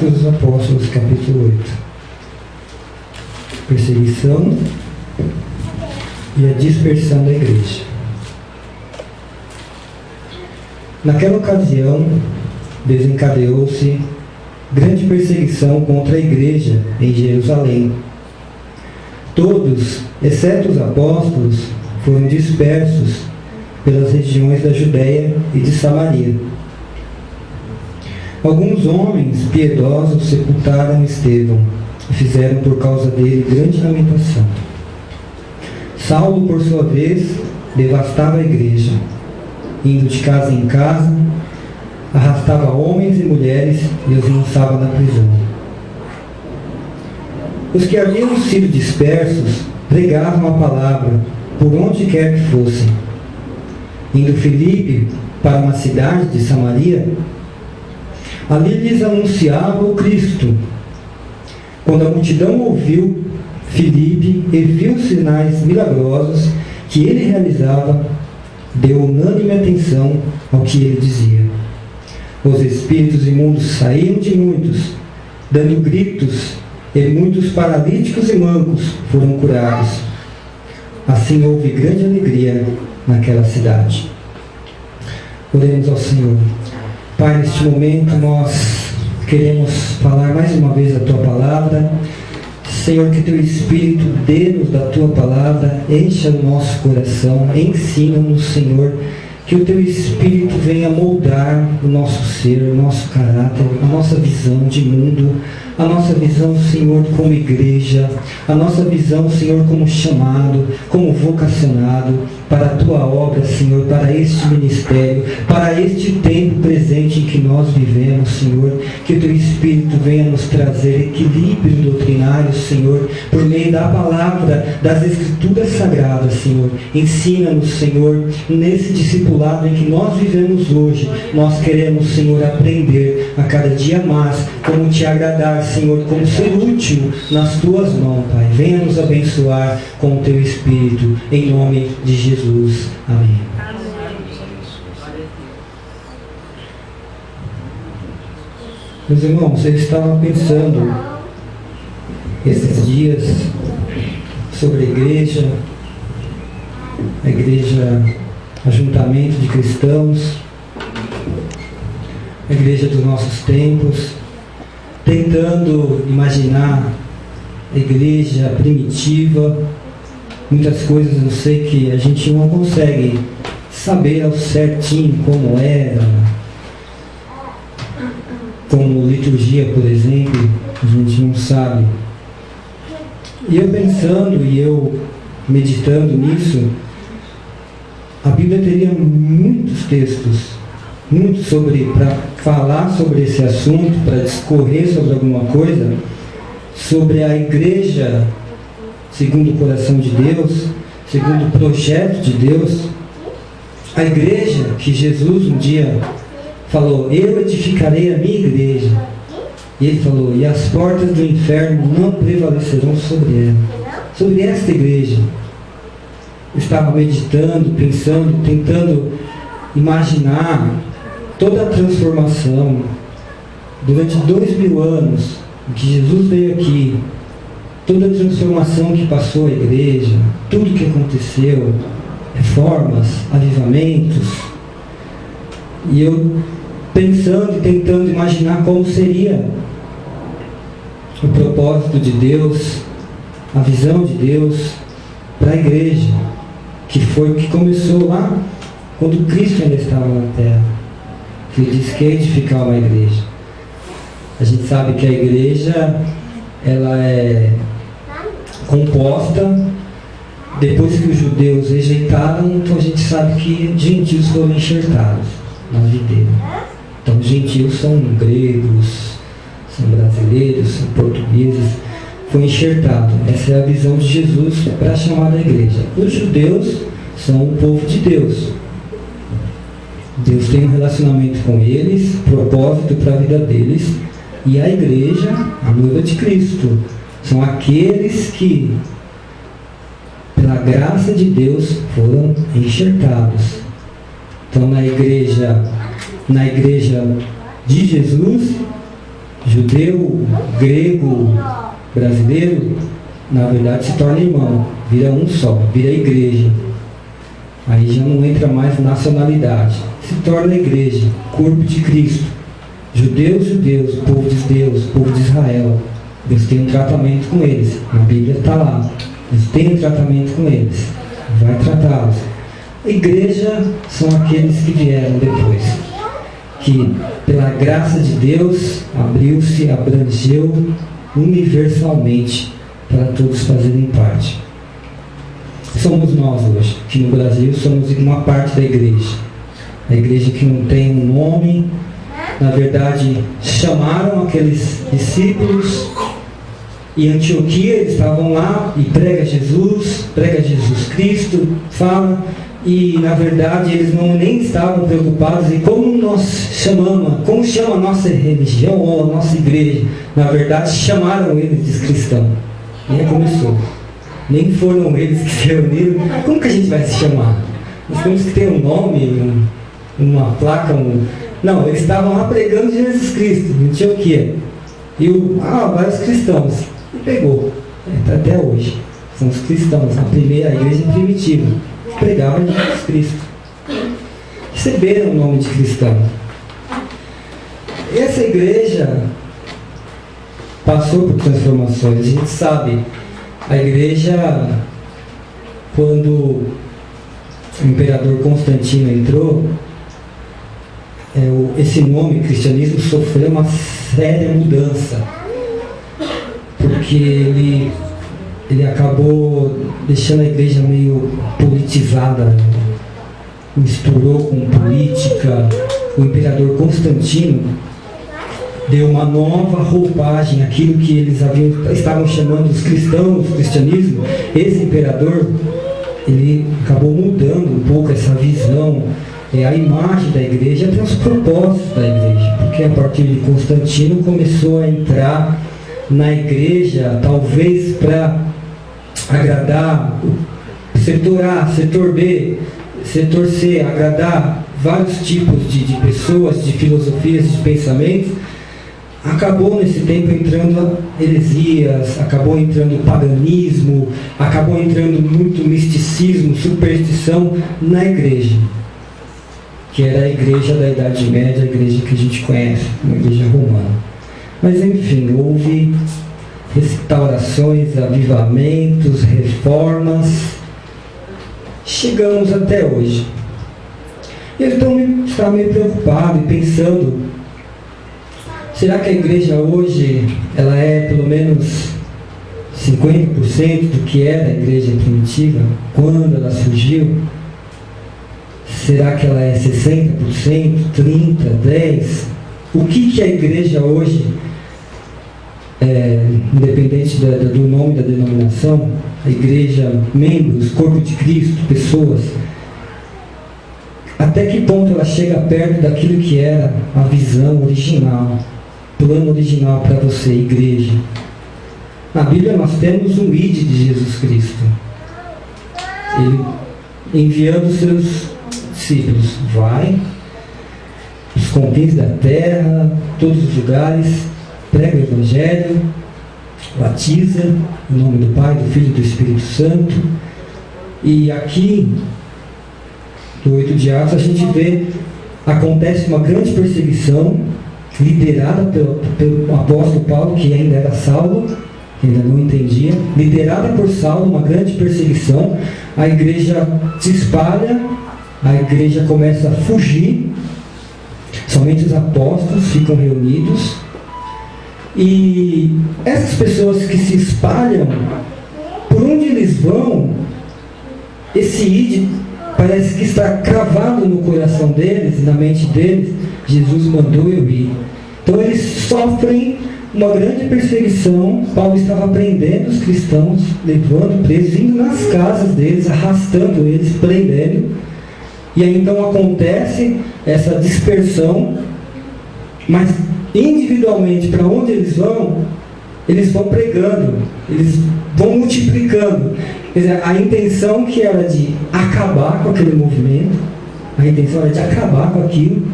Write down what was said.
Atos dos Apóstolos, capítulo 8. Perseguição e a dispersão da igreja. Naquela ocasião, desencadeou-se grande perseguição contra a igreja em Jerusalém. Todos, exceto os apóstolos, foram dispersos pelas regiões da Judéia e de Samaria. Alguns homens piedosos sepultaram Estevão e fizeram por causa dele grande lamentação. Saulo, por sua vez, devastava a igreja, indo de casa em casa, arrastava homens e mulheres e os lançava na prisão. Os que haviam sido dispersos pregavam a palavra por onde quer que fossem. Indo Filipe para uma cidade de Samaria, ali lhes anunciava o Cristo. Quando a multidão ouviu Filipe e viu os sinais milagrosos que ele realizava, deu unânime atenção ao que ele dizia. Os espíritos imundos saíam de muitos, dando gritos, e muitos paralíticos e mancos foram curados. Assim houve grande alegria naquela cidade. Oremos ao Senhor. Pai, neste momento nós queremos falar mais uma vez a Tua palavra. Senhor, que Teu Espírito dê-nos da Tua palavra, encha o nosso coração, ensina-nos, Senhor, que o Teu Espírito venha moldar o nosso ser, o nosso caráter, a nossa visão de mundo, a nossa visão, Senhor, como igreja, a nossa visão, Senhor, como chamado, como vocacionado para a Tua obra, Senhor, para este ministério, para este tempo presente em que nós vivemos, Senhor, que o Teu Espírito venha nos trazer equilíbrio doutrinário, Senhor, por meio da palavra, das Escrituras Sagradas, Senhor. Ensina-nos, Senhor, nesse discipulado em que nós vivemos hoje. Nós queremos, Senhor, aprender a cada dia mais como Te agradar, Senhor, como ser útil nas Tuas mãos, Pai. Venha nos abençoar com o Teu Espírito, em nome de Jesus. Amém. Meus irmãos, eu estava pensando esses dias sobre a igreja ajuntamento de cristãos, a igreja dos nossos tempos, tentando imaginar a igreja primitiva. Muitas coisas eu sei que a gente não consegue saber ao certinho como era, como liturgia, por exemplo, a gente não sabe. E eu pensando e eu meditando nisso, a Bíblia teria muitos textos, para falar sobre esse assunto, para discorrer sobre alguma coisa, sobre a igreja segundo o coração de Deus, segundo o projeto de Deus, a igreja que Jesus um dia falou: eu edificarei a minha igreja. E Ele falou: e as portas do inferno não prevalecerão sobre ela. Sobre esta igreja. Eu estava meditando, pensando, tentando imaginar toda a transformação durante 2000 anos que Jesus veio aqui, toda a transformação que passou a igreja, tudo que aconteceu, reformas, avivamentos, e eu pensando e tentando imaginar como seria o propósito de Deus, a visão de Deus para a igreja, que foi o que começou lá quando Cristo ainda estava na terra, que Ele disse que ia edificar uma igreja. A gente sabe que a igreja, ela é composta depois que os judeus rejeitaram, então a gente sabe que gentios foram enxertados na videira. Então os gentios são gregos, são brasileiros, são portugueses, foi enxertado. Essa é a visão de Jesus para chamar a igreja. Os judeus são o povo de Deus. Deus tem um relacionamento com eles, propósito para a vida deles, e a igreja, a noiva de Cristo, são aqueles que, pela graça de Deus, foram enxertados. Então na igreja de Jesus, judeu, grego, brasileiro, na verdade se torna irmão, vira um só, vira igreja. Aí já não entra mais nacionalidade, se torna igreja, corpo de Cristo. Judeus, povo de Deus, povo de Israel. Deus tem um tratamento com eles, a Bíblia está lá. Deus tem um tratamento com eles, vai tratá-los. A igreja são aqueles que vieram depois, que pela graça de Deus abriu-se, abrangeu universalmente para todos fazerem parte. Somos nós hoje, que no Brasil somos uma parte da igreja. A igreja que não tem um nome, na verdade chamaram aqueles discípulos em Antioquia, eles estavam lá e prega Jesus Cristo, fala, e na verdade eles nem estavam preocupados em como chama a nossa religião ou a nossa igreja. Na verdade chamaram eles de cristão. E aí começou. Nem foram eles que se reuniram. Como que a gente vai se chamar? Nós temos que ter um nome, uma placa, Não, eles estavam lá pregando Jesus Cristo, em Antioquia. E vários cristãos. E pegou. Até hoje. São os cristãos, a primeira igreja primitiva. Pregavam Jesus Cristo. Receberam o nome de cristão. Essa igreja passou por transformações. A gente sabe, a igreja, quando o imperador Constantino entrou, esse nome, cristianismo, sofreu uma séria mudança, porque ele acabou deixando a igreja meio politizada, misturou com política. O imperador Constantino deu uma nova roupagem àquilo que eles estavam chamando os cristãos, o cristianismo. Esse imperador, ele acabou mudando um pouco essa visão, a imagem da igreja, até os propósitos da igreja, porque a partir de Constantino começou a entrar na igreja, talvez para agradar o setor A, setor B, setor C, agradar vários tipos de pessoas, de filosofias, de pensamentos. Acabou nesse tempo entrando heresias, acabou entrando paganismo, acabou entrando muito misticismo, superstição na igreja, que era a igreja da Idade Média, a igreja que a gente conhece, uma igreja romana. Mas enfim, houve restaurações, avivamentos, reformas, chegamos até hoje. Eu estava meio preocupado e pensando, será que a igreja hoje, ela é pelo menos 50% do que era a igreja primitiva, quando ela surgiu? Será que ela é 60%, 30%, 10%? O que a igreja hoje, independente do nome da denominação, a igreja, membros, corpo de Cristo, pessoas, até que ponto ela chega perto daquilo que era a visão original, plano original para você, igreja? Na Bíblia nós temos o ID de Jesus Cristo. Ele enviando os seus discípulos, vai os confins da terra, todos os lugares, prega o Evangelho, batiza em nome do Pai, do Filho e do Espírito Santo. E aqui no 8 de Atos a gente vê, acontece uma grande perseguição liderada pelo apóstolo Paulo, que ainda era Saulo, que ainda não entendia, liderada por Saulo, uma grande perseguição. A igreja se espalha, a igreja começa a fugir, somente os apóstolos ficam reunidos, e essas pessoas que se espalham, por onde eles vão, esse ID parece que está cravado no coração deles, na mente deles. Jesus mandou eu ir. Então eles sofrem uma grande perseguição. Paulo estava prendendo os cristãos, levando presos, indo nas casas deles, arrastando eles, prendendo. E aí então acontece essa dispersão, mas individualmente, para onde eles vão pregando, eles vão multiplicando. Quer dizer, a intenção que era de acabar com aquele movimento, a intenção era de acabar com aquilo,